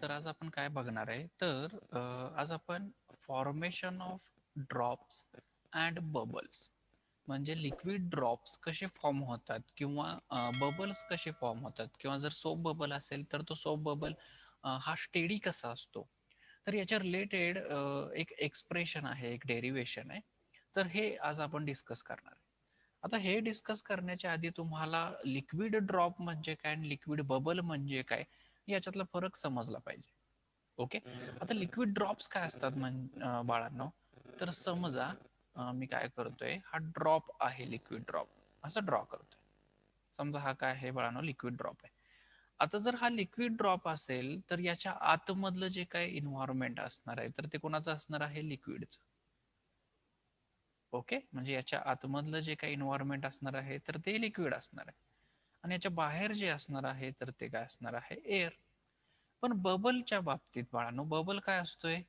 तर आज आपण काय बघणार आहे तर आज आपण formation of drops and bubbles म्हणजे लिक्विड ड्रॉप्स कसे फॉर्म होतात किंवा बबल्स कसे फॉर्म होतात किंवा जर सोप बबल असेल तर तो सोप बबल हा स्टेडी कसा असतो. तर याच्या रिलेटेड एक एक्सप्रेशन आहे, एक डेरिवेशन आहे. तर हे आज आपण डिस्कस करणार आहे. आता हे डिस्कस करण्याच्या आधी तुम्हाला लिक्विड ड्रॉप म्हणजे काय आणि लिक्विड बबल म्हणजे काय याच्यातला फरक समजला पाहिजे. ओके. आता लिक्विड ड्रॉप्स काय असतात बाळांनो, तर समजा मी काय करतोय, हा ड्रॉप आहे, लिक्विड ड्रॉप असं ड्रॉ करतोय. समजा हा काय आहे बाळांनो, लिक्विड ड्रॉप आहे. आता जर हा लिक्विड ड्रॉप असेल तर याच्या आतमधलं जे काही इन्व्हायरमेंट असणार आहे तर ते कोणाचं असणार आहे, लिक्विडचं. ओके, म्हणजे याच्या आतमधलं जे काही इन्व्हायरमेंट असणार आहे तर ते लिक्विड असणार आहे आणि याच्या बाहेर जे असणार आहे तर ते काय असणार आहे, एअर. पण बबलच्या बाबतीत बाळांनो, बबल काय असतोय,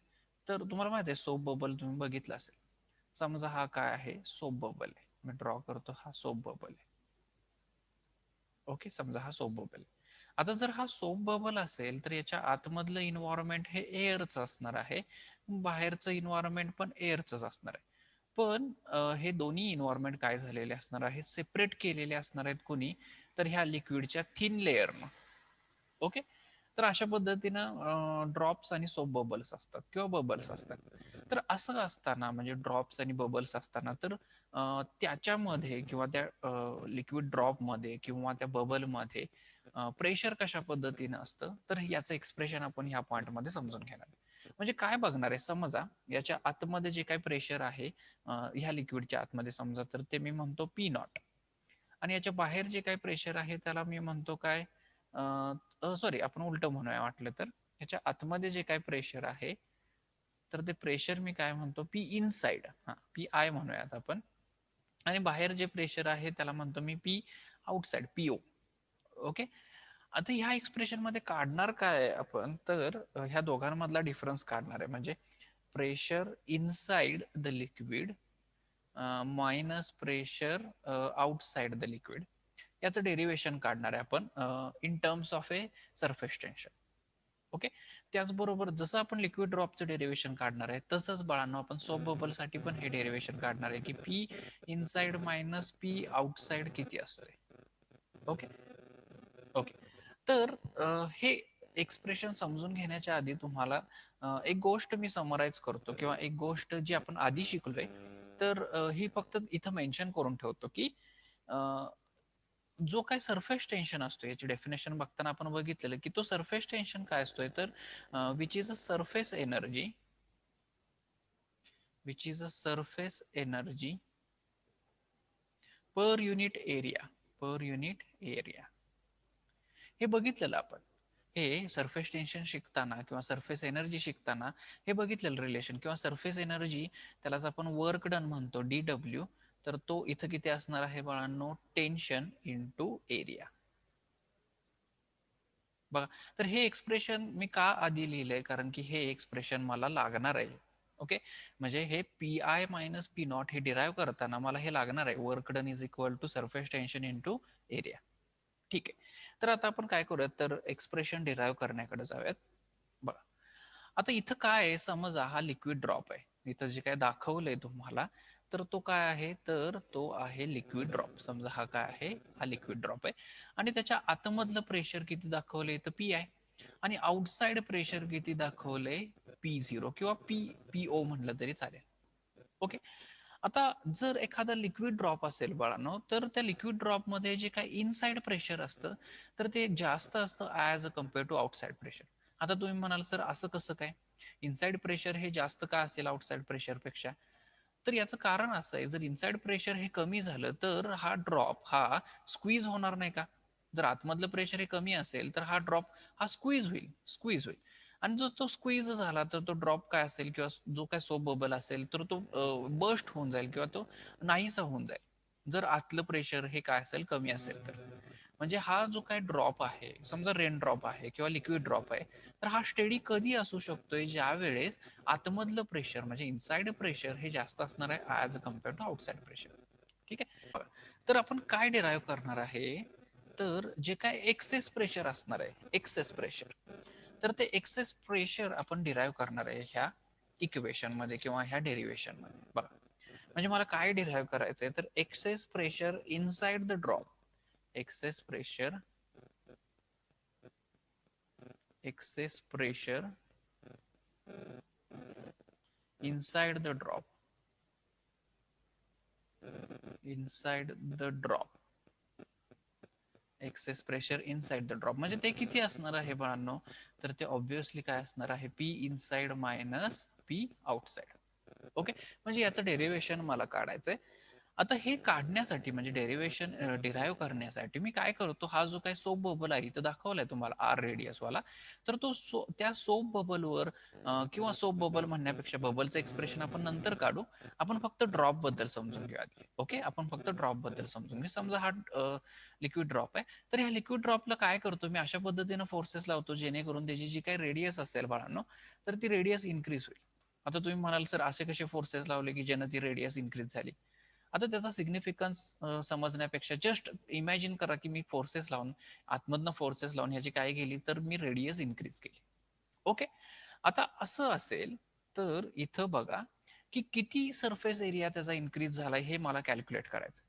तर तुम्हाला माहिती आहे सोप बबल तुम्ही बघितलं असेल. समजा हा काय आहे, सोप बबल आहे. मी ड्रॉ करतो, हा सोप बबल आहे. ओके, समजा हा सोप बबल आहे. आता जर हा सोप बबल असेल तर याच्या आतमधलं इन्व्हायरमेंट हे एअरचं असणार आहे, बाहेरचं इन्व्हायरमेंट पण एअरचंच असणार आहे. पण हे दोन्ही इन्व्हायरमेंट काय झालेले असणार आहेत, सेपरेट केलेले असणार आहेत कोणी, तर ह्या लिक्विडच्या थिन लेअरनं. ओके. तर अशा पद्धतीनं ड्रॉप्स आणि सोप बबल्स असतात किंवा बबल्स असतात. तर असं असताना म्हणजे ड्रॉप्स आणि बबल्स असताना तर त्याच्यामध्ये किंवा त्या लिक्विड ड्रॉपमध्ये किंवा त्या बबलमध्ये प्रेशर कशा पद्धतीनं असतं तर याचं एक्सप्रेशन आपण ह्या पॉईंटमध्ये समजून घेणार. म्हणजे काय बघणार आहे, समजा याच्या आतमध्ये जे काही प्रेशर आहे ह्या लिक्विडच्या आतमध्ये समजा, तर ते मी म्हणतो पी नॉट. आणि याच्या बाहेर जे काही प्रेशर आहे त्याला मी म्हणतो काय, सॉरी आपण उलट म्हणूया वाटलं तर, ह्याच्या आतमध्ये जे काही प्रेशर आहे तर ते प्रेशर मी काय म्हणतो, पी इनसाइड, हा पी आय म्हणूयात आपण. आणि बाहेर जे प्रेशर आहे त्याला म्हणतो मी पी आउटसाइड, पीओ. ओके. आता ह्या एक्सप्रेशन मध्ये काढणार काय आपण, तर ह्या दोघांमधला डिफरन्स काढणार आहे. म्हणजे pressure inside the liquid minus pressure outside the liquid, याचं डेरिवेशन काढणार आहे आपण in terms of a surface tension. Okay. त्याचबरोबर जसं आपण लिक्विड ड्रॉपचं डेरिवेशन काढणार आहे तसंच बाळांनो आपण सोप बबल साठी पण हे डेरिवेशन काढणार आहे की P inside minus P outside किती असते. ओके. ओके. तर हे एक्सप्रेशन समजून घेण्याच्या आधी तुम्हाला एक गोष्ट मी समराईज करतो किंवा एक गोष्ट जी आपण आधी शिकलोय, तर ही फक्त इथं मेन्शन करून ठेवतो की जो काय सरफेस टेन्शन असतो याची डेफिनेशन बघताना आपण बघितलेलं की तो सरफेस टेन्शन काय असतोय, तर which is a surface energy, which is a surface energy per unit area, per unit area. हे बघितलेलं आपण, हे सरफेस टेन्शन शिकताना किंवा सरफेस एनर्जी शिकताना हे बघितलेलं रिलेशन किंवा सरफेस एनर्जी, त्यालाच आपण वर्क डन म्हणतो, डी डब्ल्यू. तर तो इथं किती असणार आहे बाळांनो, टेन्शन इंटू एरिया. बघा, तर हे एक्सप्रेशन मी का आधी लिहिलंय, कारण की हे एक्सप्रेशन मला लागणार आहे. ओके. म्हणजे हे P I minus P naught हे डिराईव्ह करताना मला हे लागणार आहे, work done is equal to surface tension into area. ठीक आहे. तर आता आपण काय करूयात, तर एक्सप्रेशन डिराईव्ह करण्याकडे जाऊयात. बघा, आता इथं काय आहे, समजा हा लिक्विड ड्रॉप आहे. इथं जे काय दाखवलंय तुम्हाला, तर तो काय आहे, तर तो आहे लिक्विड ड्रॉप. समजा हा काय आहे, हा लिक्विड ड्रॉप आहे. आणि त्याच्या आतमधलं प्रेशर किती दाखवलंय, तर पी आहे. आणि आउटसाइड प्रेशर किती दाखवलंय, पी झिरो किंवा पीओ म्हणलं तरी चालेल. ओके. आता जर एखादा लिक्विड ड्रॉप असेल बाळांनो, तर त्या लिक्विड ड्रॉप मध्ये जे काही इनसाइड प्रेशर असतं तर ते जास्त असतं as a compare to outside pressure. आता तुम्ही म्हणाल सर असं कसं काय, इनसाइड प्रेशर हे जास्त का असेल आउटसाइड प्रेशर पेक्षा, तर याचं कारण असं आहे, जर इनसाइड प्रेशर हे कमी झालं तर हा ड्रॉप हा स्क्वीज होणार नाही का. जर आतमधलं प्रेशर हे कमी असेल तर हा ड्रॉप हा स्क्वीज होईल. आणि जो तो स्क्वीज झाला तर तो ड्रॉप काय असेल किंवा जो काय सोप बबल असेल तर तो बस्ट होऊन जाईल किंवा तो नाहीसा होऊन जाईल, जर आतलं प्रेशर हे काय असेल, कमी असेल तर. म्हणजे हा जो काय ड्रॉप आहे, समजा रेन ड्रॉप आहे किंवा लिक्विड ड्रॉप आहे, तर हा स्टेडी कधी असू शकतोय, ज्या वेळेस आतमधलं प्रेशर म्हणजे इनसाइड प्रेशर हे जास्त असणार आहे as compare to outside pressure. ठीक आहे. तर आपण काय डिराईव्ह करणार आहे, तर जे काय एक्सेस प्रेशर असणार आहे, एक्सेस प्रेशर, तर ते एक्सेस प्रेशर आपण डिराईव्ह करणार आहे ह्या इक्वेशन मध्ये किंवा ह्या डेरिव्हेशन मध्ये. बघा, म्हणजे मला काय डिराईव्ह करायचंय, तर excess pressure inside the drop, excess pressure inside the drop, inside the drop, excess pressure inside the drop म्हणजे ते किती असणार आहे बाळांनो, तर ते ऑब्विसली काय असणार आहे, P inside minus P outside. Okay, म्हणजे याचं डेरिव्हेशन मला काढायचंय. आता हे काढण्यासाठी म्हणजे डेरिव्हेशन डिराईव्ह करण्यासाठी मी काय करतो, हा जो काही सोप बबल आहे इथं दाखवलाय तुम्हाला आर रेडियस वाला, तर तो त्या सोप बबलवर किंवा सोप बबल म्हणण्यापेक्षा बबलचं एक्सप्रेशन आपण नंतर काढू, आपण फक्त ड्रॉप बद्दल समजून घेऊ आधी. ओके, आपण फक्त ड्रॉप बद्दल समजून घेऊ. समजा हा लिक्विड ड्रॉप आहे, तर ह्या लिक्विड ड्रॉपला काय करतो मी, अशा पद्धतीनं फोर्सेस लावतो जेणेकरून त्याची जी काही रेडियस असेल बाळांनो, तर ती रेडियस इन्क्रीज होईल. आता तुम्ही म्हणाल सर असे कसे फोर्सेस लावले की ज्यानं ती रेडियस इन्क्रीज झाली. आता त्याचा सिग्निफिकन्स समजण्यापेक्षा जस्ट इमॅजिन करा की मी फोर्सेस लावून, आतमधनं फोर्सेस लावून ह्याची काय केली, तर मी रेडियस इन्क्रीज केली. ओके, आता असं असेल तर इथं बघा की किती सरफेस एरिया त्याचा इन्क्रीज झालाय हे मला कॅल्क्युलेट करायचं.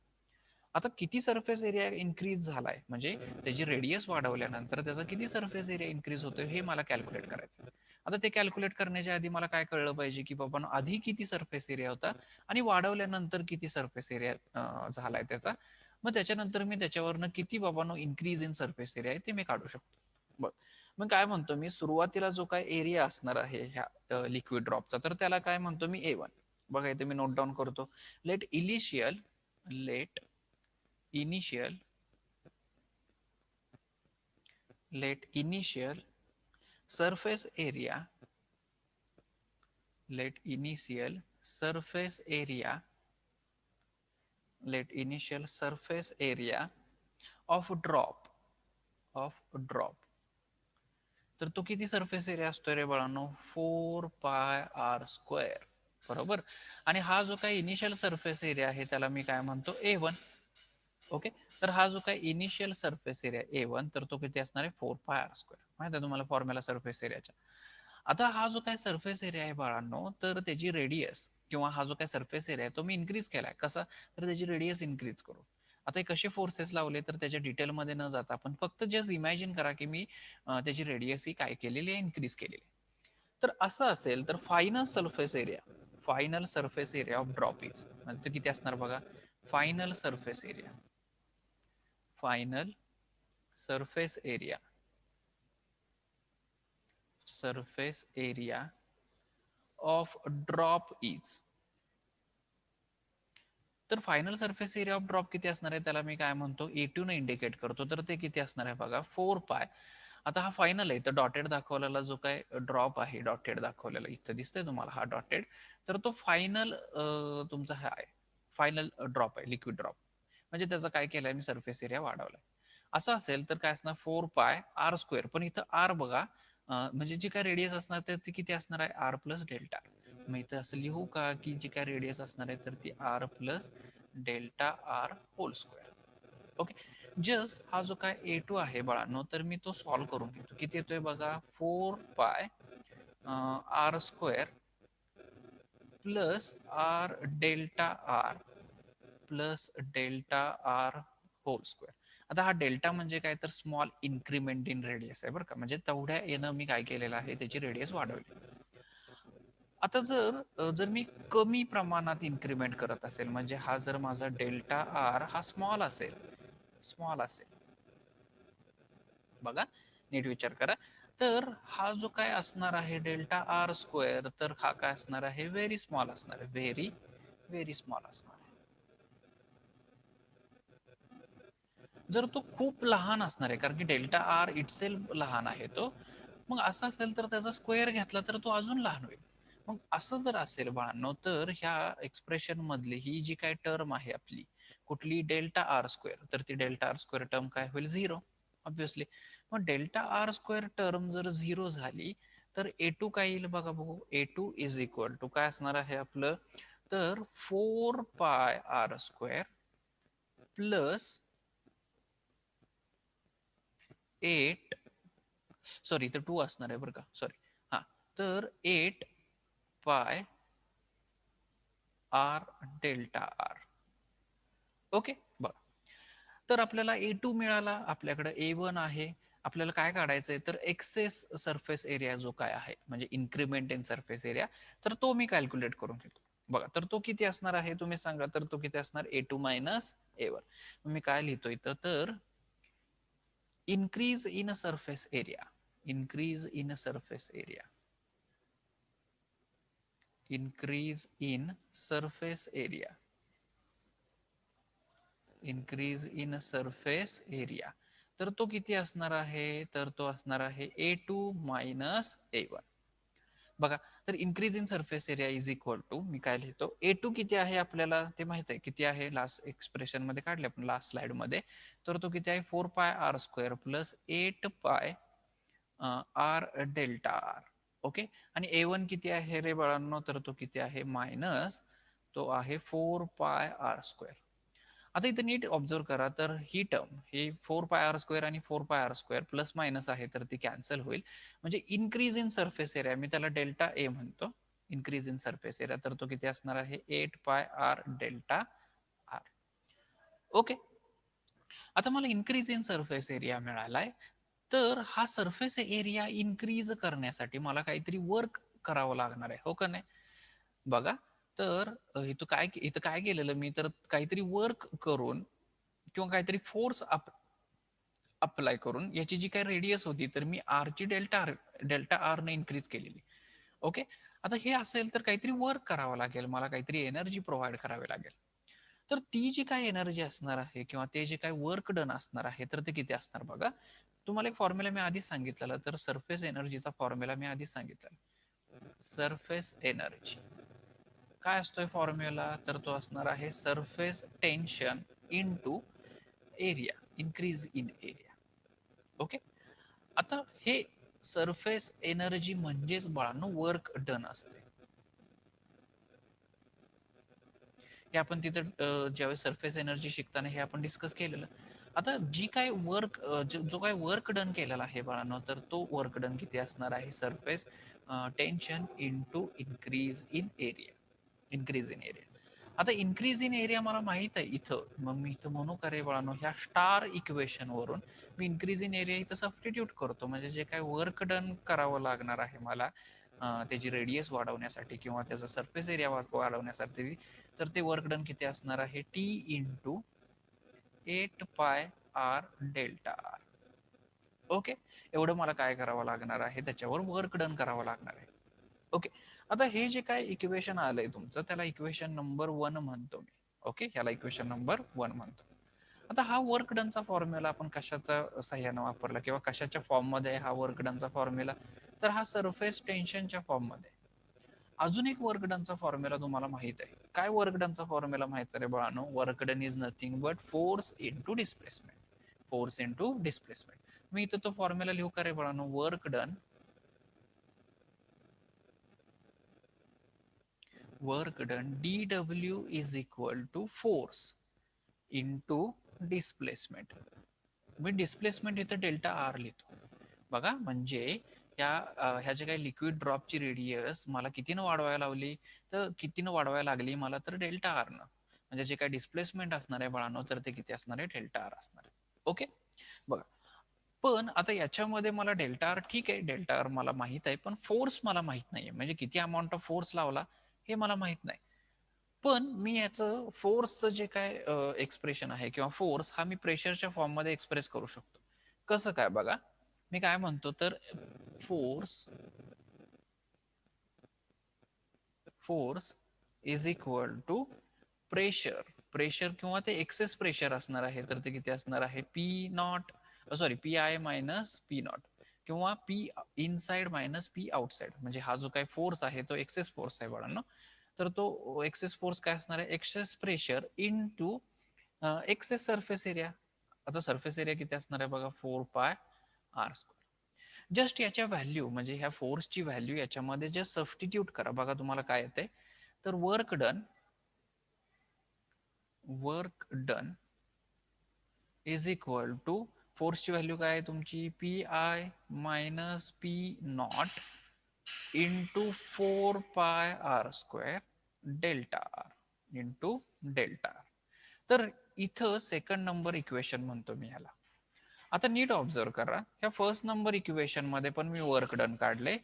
आता किती सरफेस एरिया इन्क्रीज झालाय म्हणजे त्याची रेडियस वाढवल्यानंतर त्याचा किती सरफेस एरिया इन्क्रीज होतोय हे मला कॅल्क्युलेट करायचं. आता ते कॅल्क्युलेट करण्याच्या आधी मला काय कळलं पाहिजे की बाबा आधी किती सरफेस एरिया होता आणि वाढवल्यानंतर किती सरफेस एरिया झालाय त्याचा. मग त्याच्यानंतर मी त्याच्यावरनं किती बाबांनो इन्क्रीज इन सरफेस एरिया आहे ते मी काढू शकतो. बघ, मग काय म्हणतो मी, सुरुवातीला जो काय एरिया असणार आहे ह्या लिक्विड ड्रॉपचा, तर त्याला काय म्हणतो मी A1. बघा इथे मी नोट डाऊन करतो. Let let initial initial surface area let initial surface area let initial surface area of drop तर तो किती सरफेस एरिया असतो रे बाळांनो, 4πr². बरोबर, आणि हा जो काही इनिशियल सरफेस एरिया आहे त्याला मी काय म्हणतो A1. ओके, तर हा जो काही इनिशियल सरफेस एरिया A1 तर तो किती असणार आहे, 4πr². माहिती आहे तुम्हाला फॉर्म्युला सरफेस एरियाच्या. आता हा जो काही सरफेस एरिया आहे बाळांनो, तर त्याची रेडियस किंवा हा जो काही सरफेस एरिया आहे तो मी इन्क्रीज केलाय. कसा, तर त्याची रेडियस इन्क्रीज करू. आता हे कसे फोर्सेस लावले तर त्याच्या डिटेलमध्ये न जाता आपण फक्त जस्ट इमॅजिन करा की मी त्याची रेडियस ही काय केलेली आहे, इन्क्रीज केलेली आहे. तर असं असेल तर final surface area of drop is म्हणजे किती असणार बघा, final surface area final surface area of drop is, तर final surface area of drop किती असणार आहे त्याला मी काय म्हणतो A2 ने इंडिकेट करतो, तर ते किती असणार आहे बघा 4π. आता हा फायनल आहे तर डॉटेड दाखवलेला जो काय ड्रॉप आहे, डॉटेड दाखवलेला इथं दिसतंय तुम्हाला हा डॉटेड, तर तो फायनल तुमचा हा आहे, फायनल ड्रॉप आहे, लिक्विड ड्रॉप. म्हणजे त्याचा काय केलंय मी, सरफेस एरिया वाढवलाय. असं असेल तर काय असणार 4πr², पण इथं आर बघा म्हणजे जी काय रेडियस असणार तर ती किती असणार आहे, आर प्लस डेल्टा. मग इथं असं लिहू का की जी काय रेडियस असणार आहे तर ती R plus delta R whole square. Okay, just हा जो काय A2 आहे बाळांनो, तर मी तो सॉल्व्ह करून घेतो. किती येतोय बघा, 4πr² plus R delta R plus delta R whole square. आता हा डेल्टा म्हणजे काय, तर स्मॉल इन्क्रीमेंट इन रेडियस आहे बरं का, म्हणजे तेवढ्या येणं मी काय केलेलं आहे, त्याची रेडियस वाढवली. आता जर मी कमी प्रमाणात इन्क्रीमेंट करत असेल, म्हणजे हा जर माझा डेल्टा आर हा स्मॉल असेल बघा, नीट विचार करा, तर हा जो काय असणार आहे डेल्टा R², तर हा काय असणार आहे, व्हेरी स्मॉल असणार आहे, व्हेरी व्हेरी स्मॉल असणार आहे. जर तो खूप लहान असणार आहे, कारण की डेल्टा आर इटसेल्फ लहान आहे तो, मग असं असेल तर त्याचा स्क्वेअर घेतला तर तो अजून लहान होईल. मग असं जर असेल बाळांनो, तर ह्या एक्सप्रेशन मधली ही जी काय टर्म आहे आपली, कुठली, डेल्टा R², तर ती डेल्टा R² टर्म काय होईल, 0 ऑब्विसली. मग डेल्टा R² टर्म जर 0 झाली तर A2 काय येईल बघा बघू, A2 इज इक्वल टू काय असणार आहे आपलं, तर 4πr² प्लस 8 सॉरी इथं 2 असणार आहे बरं का, सॉरी. हा, तर 8 pi R delta R. Okay, बघा. तर आपल्याला A2 मिळाला, आपल्याकडे A1 आहे. आपल्याला काय काढायचं आहे, तर एक्सेस सरफेस एरिया जो काय आहे, म्हणजे इन्क्रीमेंट इन सरफेस एरिया, तर तो मी कॅल्क्युलेट करून घेतो. बघा, तर तो किती असणार आहे तुम्ही सांगा, तर तो किती असणार, A2 मायनस A1. मी काय लिहितो इथं, तर increase in a surface area, increase in a surface area, increase in surface area, increase in a surface area. तर तो किती असणार आहे, तर तो असणार आहे A2 मायनस A1. बघा, तर increase in surface area is equal to, मी काय लिहितो, A2 किती आहे आपल्याला ते माहित आहे, किती आहे लास्ट एक्सप्रेशन मध्ये काढले आपण लास्ट स्लाइड मध्ये. तर तो किती आहे, 4 pi R square plus 8 pi R delta R. Okay, आणि A1 किती आहे रे बाळांनो, तर तो किती आहे, मायनस, तो आहे 4 पाय आर स्क्वेअर. आता इथं नीट ऑब्झर्व करा, तर ही टर्म ही 4 पाय आर स्क्वेअर आणि 4 pi R square plus minus आहे, तर ती कॅन्सल होईल. म्हणजे इन्क्रीज इन सरफेस एरिया, मी त्याला डेल्टा ए म्हणतो, इन्क्रीज इन सरफेस एरिया, तर तो किती असणार आहे, 8 pi R delta R. Okay, आता मला इन्क्रीज इन सरफेस एरिया मिळालाय. तर हा सरफेस एरिया इन्क्रीज करण्यासाठी मला काहीतरी वर्क करावं लागणार आहे, हो का नाही. बघा, तर इथं काय केलेलं मी, तर काहीतरी वर्क करून किंवा काहीतरी फोर्स अप्लाय करून याची जी काही रेडियस होती, तर मी आर ची डेल्टा आर ने इन्क्रीज केलेली. ओके, आता हे असेल तर काहीतरी वर्क करावं लागेल, मला काहीतरी एनर्जी प्रोव्हाइड करावी लागेल. तर ती जी काही एनर्जी असणार आहे किंवा ते जे काही वर्क डन असणार आहे, तर ते किती असणार बघा. तुम्हाला एक फॉर्म्युला मी आधीच सांगितलेला, तर सरफेस एनर्जीचा फॉर्म्युला मी आधीच सांगितलेला. सरफेस एनर्जी काय असतोय फॉर्म्युला, तर तो असणार आहे surface tension into area, increase in area. Okay, आता हे सरफेस एनर्जी म्हणजेच बाळांनो वर्क डन असते. हे आपण तिथं ज्यावेळेस सरफेस एनर्जी शिकताना हे आपण डिस्कस केलेलं. आता जी काय वर्क जो काय वर्क डन केलेला आहे बाळांनो, तर तो वर्क डन किती असणार आहे, surface tension into increase in area, increase in area. आता इन्क्रीज इन एरिया मला माहित आहे इथं, मग मी इथं म्हणू का रे बाळांनो, ह्या स्टार इक्वेशन वरून मी इन्क्रीज इन एरिया इथं सबस्टिट्यूट करतो. म्हणजे जे काय वर्क डन करावं लागणार आहे मला त्याची रेडियस वाढवण्यासाठी किंवा त्याचा सरफेस एरिया वाढवण्यासाठी, तर ते वर्क डन किती असणार आहे, T into 8 pi R delta R. Okay, एवढं मला काय करावं लागणार आहे, त्याच्यावर वर्क डन करावं लागणार आहे. ओके, आता हे जे काय इक्वेशन आलंय तुमचं, त्याला इक्वेशन नंबर 1 म्हणतो मी. ओके, ह्याला इक्वेशन नंबर 1 म्हणतो. आता हा वर्क डनचा फॉर्म्युला आपण कशाच्या सहाय्याने वापरला किंवा कशाच्या फॉर्म मध्ये हा वर्क डनचा फॉर्म्युला, तर हा सरफेस टेन्शनच्या फॉर्म मध्ये. अजून एक वर्क डनचा फॉर्म्युला तुम्हाला माहित आहे, काय वर्क डनचा फॉर्म्युला माहित आहे बाळांनो, work done is nothing but force into displacement, force into displacement. मी इथं तो फॉर्म्युला लिहू का रे बाळांनो, work done dw is equal to force into displacement. मी डिस्प्लेसमेंट इथं डेल्टा आर लिहितो. बघा, म्हणजे ह्या जे काही लिक्विड ड्रॉपची रेडियस मला कितीनं वाढवायला लावली, तर कितीनं वाढवायला लागली मला, तर डेल्टा आर न. म्हणजे जे काही डिस्प्लेसमेंट असणार आहे बाळांनो, तर ते किती असणार आहे, डेल्टा आर असणार आहे. ओके, बघा, पण आता याच्यामध्ये मला डेल्टा आर ठीक आहे, डेल्टा आर मला माहित आहे, पण फोर्स मला माहित नाहीये. म्हणजे किती अमाऊंट ऑफ फोर्स लावला हे मला माहित नाही. पण मी याचं फोर्सचं जे काय एक्सप्रेशन आहे किंवा फोर्स हा मी प्रेशरच्या फॉर्म मध्ये एक्सप्रेस करू शकतो. कसं काय बघा, मी काय म्हणतो, तर force force is equal to pressure. Pressure किंवा ते एक्सेस प्रेशर असणार आहे, तर ते किती असणार आहे, P naught, sorry P I minus P naught, किंवा P inside minus P outside. म्हणजे हा जो काही फोर्स आहे तो एक्सेस फोर्स आहे बाळांनो. तर तो एक्सेस फोर्स काय असणार आहे, excess pressure into excess surface area. आता सरफेस एरिया किती असणार आहे बघा, 4 पाय आर स्क्वेअर. जस्ट याच्या व्हॅल्यू, म्हणजे ह्या फोर्सची व्हॅल्यू याच्यामध्ये जस्ट सबस्टिट्यूट करा. बघा तुम्हाला काय येते, तर work done is equal to फोर्सची व्हॅल्यू काय आहे तुमची P I minus P naught into 4 pi r² delta R into delta R. तर इथं सेकंड नंबर इक्वेशन म्हणतो मी याला. आता नीट ऑब्झर्व करा, ह्या फर्स्ट नंबर इक्वेशन मध्ये पण मी वर्क डन काढले,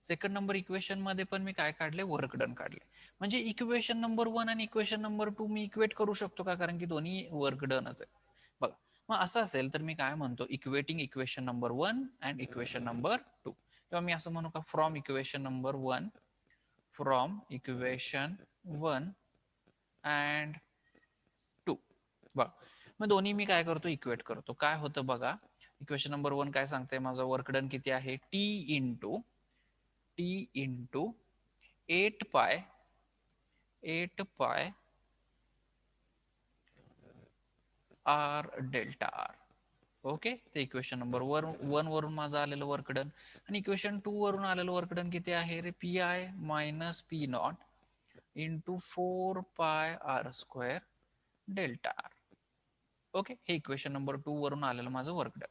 सेकंड नंबर इक्वेशन मध्ये पण मी काय काढले, वर्क डन काढले. म्हणजे इक्वेशन नंबर 1 आणि इक्वेशन नंबर 2 मी इक्वेट करू शकतो का, कारण की दोन्ही वर्क डनच आहे. बघा, मग असं असेल तर मी काय म्हणतो, equating equation number 1 and equation number 2. तेव्हा मी असं म्हणू का, from equation number 1, from equation 1 and 2. बघा, मग दोन्ही मी काय करतो, इक्वेट करतो. काय होतं बघा, इक्वेशन नंबर 1 काय सांगते, माझं वर्क डन किती आहे, T into 8 pi R delta R. Okay, ते इक्वेशन नंबर 1 वरून माझं आलेलं वर्क डन. आणि इक्वेशन 2 वरून आलेलं वर्क डन किती आहे रे, P I minus P naught into 4 pi r² delta R. Okay, हे इक्वेशन नंबर 2 वरून आलेलं माझं वर्क डन.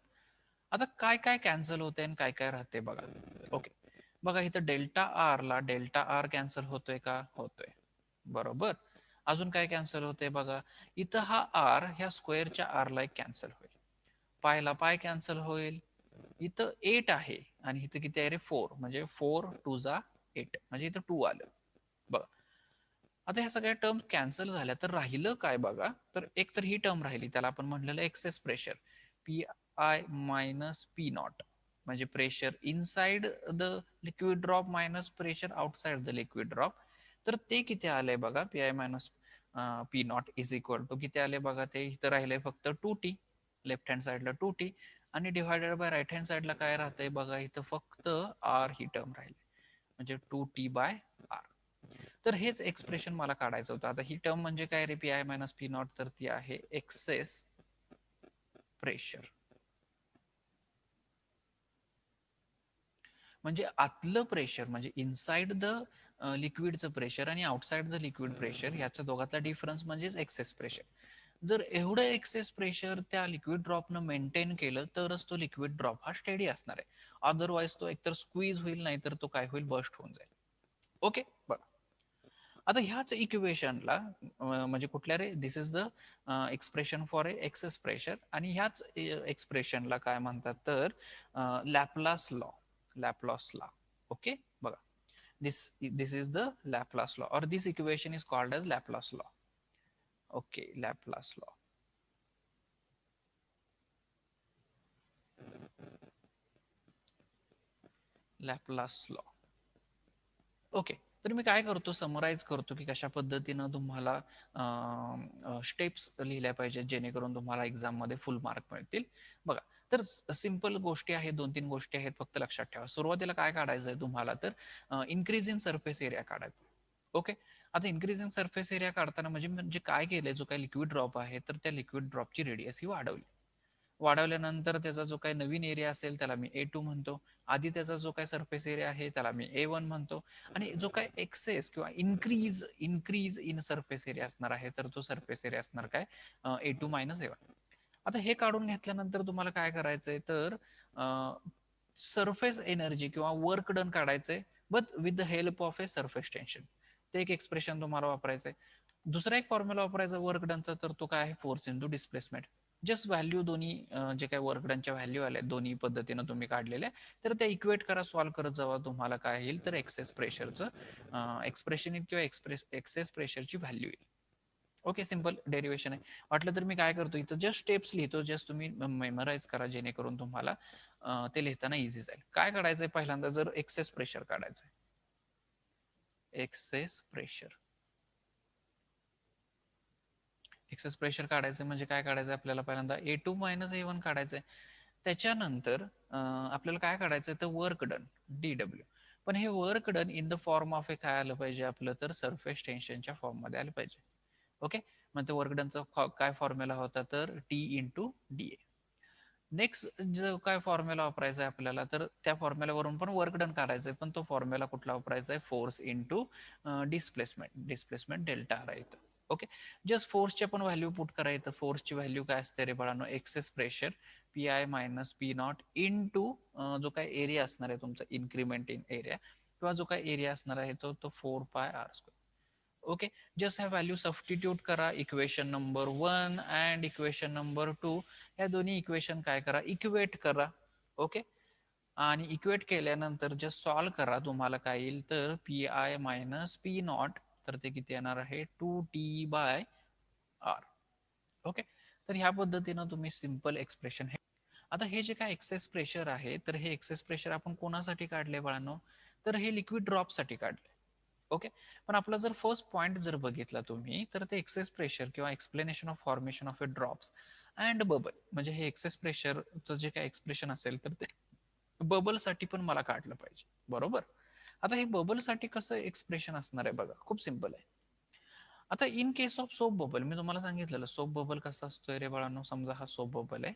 आता काय काय कॅन्सल होते आणि काय काय राहते बघा. ओके, बघा इथं डेल्टा आर ला डेल्टा आर कॅन्सल होतोय का, होतोय. बरोबर. अजून काय कॅन्सल होते बघा, इथं हा आर ह्या स्क्वेअरच्या आर ला एक कॅन्सल होईल, पायला पाय कॅन्सल होईल. इथं 8 आहे आणि इथं किती आहे रे, 4, म्हणजे 4 2 जा 8, म्हणजे इथं 2 आलं. बघा, आता ह्या सगळ्या टर्म कॅन्सल झाल्या, तर राहिलं काय बघा, तर एक तर ही टर्म राहिली, त्याला आपण म्हणलेलं excess pressure, P I minus P naught, म्हणजे pressure inside the liquid drop minus pressure outside the liquid drop. तर ते किती आलंय बघा, P I minus P naught is equal to किती आले बघा, ते इथं राहिलंय फक्त 2t, लेफ्ट हँड साइडला 2t, आणि डिवायडेड बाय राईट हँड साइडला काय राहतंय बघा, इथं फक्त आर ही टर्म राहिली, म्हणजे 2t/r. तर हेच एक्सप्रेशन मला काढायचं होतं. आता ही टर्म म्हणजे काय रे, P I minus P naught, तर ती आहे एक्सेस प्रेशर. म्हणजे आतलं प्रेशर, म्हणजे इनसाइड द लिक्विडचं प्रेशर आणि आउटसाइड द लिक्विड प्रेशर, याच्या दोघातला डिफरन्स म्हणजेच एक्सेस प्रेशर. जर एवढं एक्सेस प्रेशर त्या लिक्विड ड्रॉपनं मेंटेन केलं, तरच तो लिक्विड ड्रॉप हा स्टेडी असणार आहे. अदरवाईज तो एकतर स्क्वीज होईल, नाही तर तो काय होईल, बस्ट होऊन जाईल. ओके, बघा, आता ह्याच इक्वेशनला म्हणजे कुठल्या रे, this is the expression for a excess pressure, आणि ह्याच एक्सप्रेशनला काय म्हणतात, तर Laplace law, Laplace law. Okay, बघा, this is the Laplace law, और this equation is called as Laplace law. Okay, Laplace law. Laplace law. Okay, तर मी काय करतो, समराइज करतो की कशा पद्धतीनं तुम्हाला स्टेप्स लिहिल्या पाहिजेत, जेणेकरून तुम्हाला एक्झाम मध्ये फुल मार्क मिळतील. बघा, तर सिंपल गोष्टी आहेत, 2-3 गोष्टी आहेत, फक्त लक्षात ठेवा. सुरुवातीला काय काढायचं आहे तुम्हाला, तर इन्क्रीज इन सरफेस एरिया काढायचा. ओके, आता इन्क्रीज इन सरफेस एरिया काढताना म्हणजे म्हणजे काय केलंय, जो काही लिक्विड ड्रॉप आहे, तर त्या लिक्विड ड्रॉपची रेडियस ही वाढवली. वाढवल्यानंतर त्याचा जो काही नवीन एरिया असेल त्याला मी A2 म्हणतो. आधी त्याचा जो काही सरफेस एरिया आहे त्याला मी A1 म्हणतो. आणि जो काही एक्सेस किंवा इन्क्रीज इन सरफेस एरिया असणार आहे, तर तो सरफेस एरिया असणार काय, A2 मायनस A1. आता हे काढून घेतल्यानंतर तुम्हाला काय करायचंय, तर सरफेस एनर्जी किंवा वर्क डन काढायचंय, but with the help of a surface tension. ते एक एक्सप्रेशन तुम्हाला वापरायचंय. दुसरा एक फॉर्म्युला वापरायचा वर्क डनचा, तर तो काय आहे, force into displacement. Just value दोन्ही जे काही वर्क डनच्या व्हॅल्यू आल्या दोन्ही पद्धतीनं तुम्ही काढलेल्या, तर त्या इक्वेट करा, सॉल्व्ह करत जावा, तुम्हाला काय येईल, तर एक्सेस प्रेशरचं एक्सप्रेशन येईल किंवा एक्सेस प्रेशरची व्हॅल्यू येईल. ओके, सिंपल डेरिवेशन आहे. वाटलं तर मी काय करतो, इथं जस्ट स्टेप्स लिहितो, जस्ट तुम्ही मेमराईज करा, जेणेकरून तुम्हाला ते लिहिताना इझी जाईल. काय काढायचंय पहिल्यांदा, जर एक्सेस प्रेशर काढायचंय, एक्सेस प्रेशर. एक्सेस प्रेशर काढायचं म्हणजे काय काढायचं आपल्याला, पहिल्यांदा A2 मायनस A1 काढायचंय. त्याच्यानंतर आपल्याला काय काढायचंय, तर वर्क डन DW. पण हे work done in the form of a काय आलं पाहिजे आपलं, तर सरफेस टेन्शनच्या फॉर्म मध्ये आलं पाहिजे. ओके, मग ते वर्क डनचा काय फॉर्म्युला होता, तर T इंटू DA. नेक्स्ट जो काय फॉर्म्युला वापरायचा आहे आपल्याला, तर त्या फॉर्म्युलावरून पण वर्क डन काढायचंय, पण तो फॉर्म्युला कुठला वापरायचा आहे, force into displacement delta R आहे. ओके. जस्ट फोर्सच्या पण व्हॅल्यू पुट करायचं. फोर्सची व्हॅल्यू काय असते रे बाळांनो, excess pressure P I minus P naught into जो काय एरिया असणार आहे तुमचा इन्क्रीमेंट इन एरिया, किंवा जो काय एरिया असणार आहे तो 4πr². ओके. जस्ट ह्या व्हॅल्यू सबस्टिट्यूट करा equation number 1 and equation number 2. या दोन्ही इक्वेशन काय करा, इक्वेट करा. ओके. आणि इक्वेट केल्यानंतर जस्ट सॉल्व करा, तुम्हाला काय येईल तर P I minus P naught, तर ते किती येणार आहे 2t/r. ओके. तर ह्या पद्धतीनं तुम्ही सिंपल एक्सप्रेशन हे. आता हे जे काय एक्सेस प्रेशर आहे, तर हे एक्सेस प्रेशर आपण कोणासाठी काढले बाळांनो, तर हे लिक्विड ड्रॉपसाठी काढले. ओके. पण आपला जर फर्स्ट पॉइंट जर बघितला तुम्ही, तर ते एक्सेस प्रेशर किंवा explanation of formation of a drops and bubble, म्हणजे हे एक्सेस प्रेशरचं जे काय एक्सप्रेशन असेल तर ते बबल साठी पण मला काढलं पाहिजे, बरोबर. आता हे बबल साठी कसं एक्सप्रेशन असणार आहे बघा, खूप सिंपल आहे. आता in case of soap bubble, मी तुम्हाला सांगितलेलं सोप बबल कसा असतोय रे बाळांनो. समजा हा सोप बबल आहे.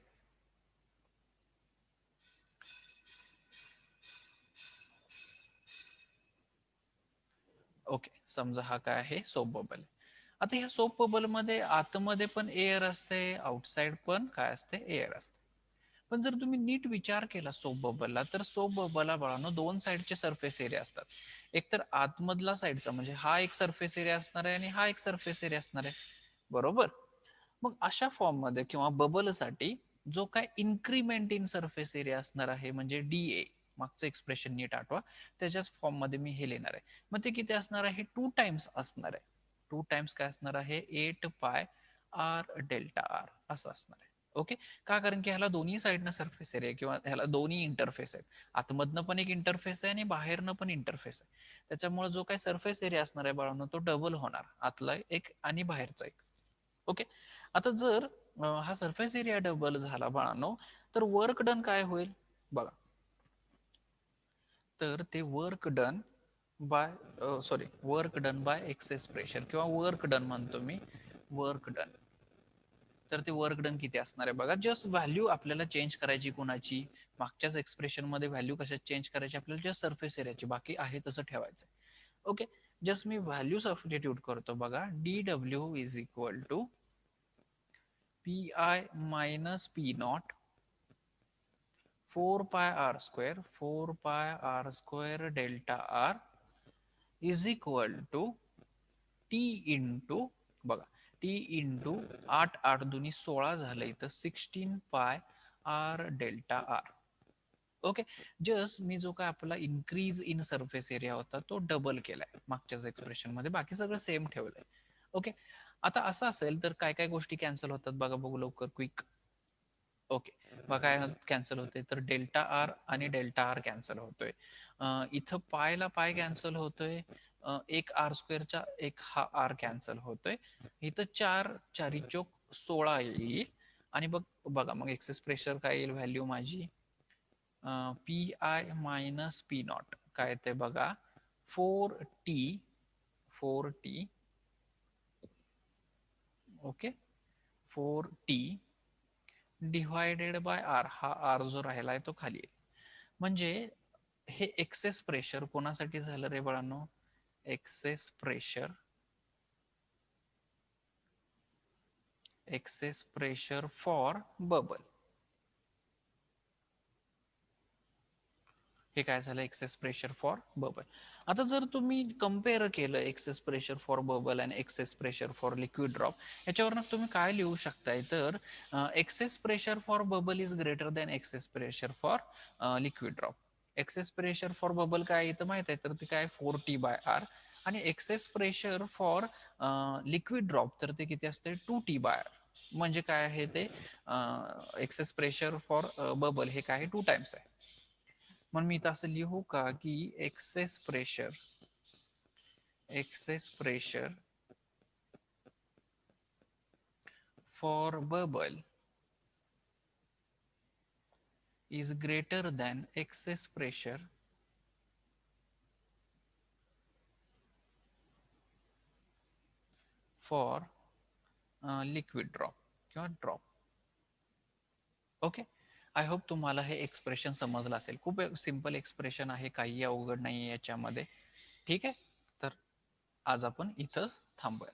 ओके. समजा हा काय आहे, सोप बबल. आता ह्या सोप बबल मध्ये आतमध्ये पण एअर असते, आउटसाइड पण काय असते, एअर असते. पण जर तुम्ही नीट विचार केला सोप बबलला, तर सोप बबलला बाळांनो दोन साईडचे सरफेस एरिया असतात. एक तर आतमधला साईडचा, म्हणजे हा एक सरफेस एरिया असणार आहे आणि हा एक सरफेस एरिया असणार आहे, बरोबर. मग अशा फॉर्म मध्ये किंवा बबलसाठी जो काय इन्क्रीमेंट इन सरफेस एरिया असणार आहे, म्हणजे डीए, मागचं एक्सप्रेशन नीट आठवा, त्याच्याच फॉर्म मध्ये मी हे लिहिणार आहे. मग ते किती असणार आहे, 2 टाइम्स असणार आहे. 2 टाइम्स काय असणार आहे, 8πr∆r असं असणार आहे. ओके. का, कारण की ह्याला दोन्ही साईडनं सरफेस एरिया किंवा ह्याला दोन्ही इंटरफेस आहेत. आतमधनं पण एक इंटरफेस आहे आणि बाहेरनं पण इंटरफेस आहे. त्याच्यामुळे जो काही सरफेस एरिया असणार आहे बाळांनो, तो डबल होणार, आतला एक आणि बाहेरचा एक. ओके. आता जर हा सरफेस एरिया डबल झाला बाळांनो, तर वर्क डन काय होईल बघा. तर ते work done by work done by excess pressure, किंवा वर्क डन म्हणतो मी, वर्क डन. तर ते वर्क डन किती असणार आहे बघा. जस्ट व्हॅल्यू आपल्याला चेंज करायची कोणाची, मागच्याच एक्सप्रेशन मध्ये व्हॅल्यू कशात चेंज करायची आपल्याला, जस्ट सरफेस एरियाची, बाकी आहे तसं ठेवायचं. ओके. जस्ट मी व्हॅल्यू सबस्टिट्यूट करतो बघा. dw is equal to P I minus P naught 4πr² is equal to T into, बघा, टी इंटू 8 8 2 16 झालं इथं 16πr∆r. ओके. जस्ट मी जो काय आपला इन्क्रीज इन सरफेस एरिया होता तो डबल केलाय मागच्याच एक्सप्रेशन मध्ये, बाकी सगळं सेम ठेवलंय. ओके. आता असं असेल तर काय काय गोष्टी कॅन्सल होतात बघा, बघू लवकर, क्विक. ओके. मग काय कॅन्सल होते, तर ΔR आणि ΔR कॅन्सल होतोय. इथं पायला पाय कॅन्सल होतोय. एक r²चा एक हा r कॅन्सल होतोय. इथं 4 4 चोक 16 येईल. आणि बघा मग एक्सेस प्रेशर काय येईल व्हॅल्यू माझी, P I minus P naught काय ते बघा, 4t okay, 4t divided by R, हा आर जो राहिलाय तो खाली येईल. म्हणजे हे एक्सेस प्रेशर कोणासाठी झालं रे बाळांनो, excess pressure, access pressure for bubble. हे काय झालं, एक्सेस प्रेशर फॉर बबल. आता जर तुम्ही कम्पेअर केलं एक्सेस प्रेशर फॉर बबल आणि excess pressure for liquid drop, याच्यावरनं तुम्ही काय लिहू शकताय, तर excess pressure for bubble is greater than excess pressure for liquid drop. Excess pressure for bubble काय इथं माहित आहे, तर ते काय 4t/r, आणि excess pressure for liquid drop तर ते किती असते 2t/r. म्हणजे काय आहे ते, एक्सेस प्रेशर फॉर बबल हे काय 2 टाइम्स आहे. म्हणून मी इथं असं लिहू का की access pressure for bubble is greater than excess pressure for liquid drop किंवा ड्रॉप. ओके. आय होप तुम्हाला हे एक्सप्रेशन समजलं असेल. खूप सिंपल एक्सप्रेशन आहे, काही अवघड नाही याच्यामध्ये. ठीक आहे. तर आज आपण इथंच थांबूया.